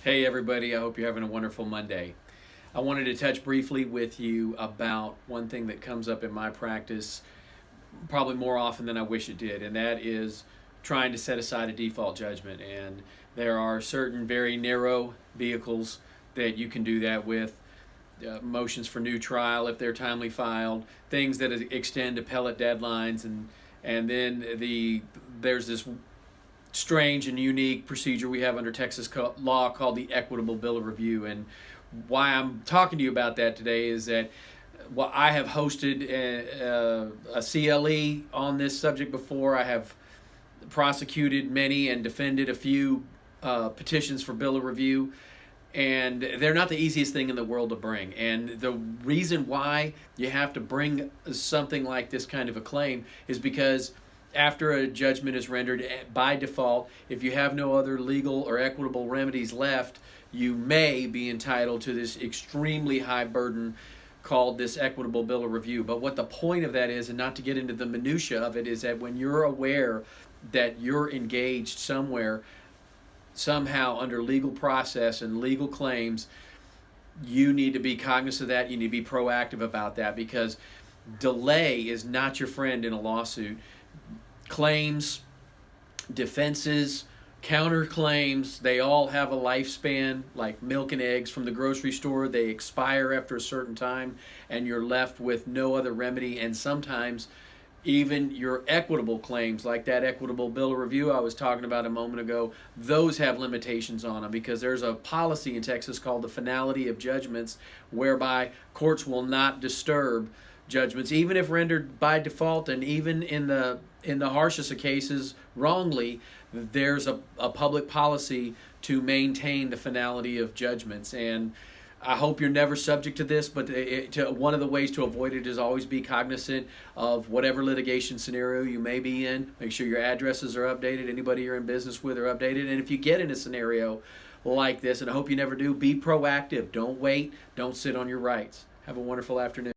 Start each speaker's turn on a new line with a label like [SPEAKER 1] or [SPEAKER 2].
[SPEAKER 1] Hey everybody, I hope you're having a wonderful Monday. I wanted to touch briefly with you about one thing that comes up in my practice probably more often than I wish it did, and that is trying to set aside a default judgment. And there are certain very narrow vehicles that you can do that with. Motions for new trial if they're timely filed, things that extend appellate deadlines, and then there's this strange and unique procedure we have under Texas law called the Equitable Bill of Review. And why I'm talking to you about that today is that I have hosted a CLE on this subject before. I have prosecuted many and defended a few petitions for Bill of Review, and they're not the easiest thing in the world to bring. And the reason why you have to bring something like this kind of a claim is because after a judgment is rendered, by default, if you have no other legal or equitable remedies left, you may be entitled to this extremely high burden called this Equitable Bill of Review. But what the point of that is, and not to get into the minutia of it, is that when you're aware that you're engaged somewhere, somehow under legal process and legal claims, you need to be cognizant of that. You need to be proactive about that, because delay is not your friend in a lawsuit. Claims, defenses, counterclaims, they all have a lifespan, like milk and eggs from the grocery store. They expire after a certain time, and you're left with no other remedy. And sometimes even your equitable claims, like that Equitable Bill of Review I was talking about a moment ago, those have limitations on them, because there's a policy in Texas called the finality of judgments, whereby courts will not disturb judgments, even if rendered by default, and even in the harshest of cases wrongly. There's a public policy to maintain the finality of judgments. And I hope you're never subject to this, but one of the ways to avoid it is always be cognizant of whatever litigation scenario you may be in. Make sure your addresses are updated, anybody you're in business with are updated. And if you get in a scenario like this, and I hope you never do, be proactive. Don't wait. Don't sit on your rights. Have a wonderful afternoon.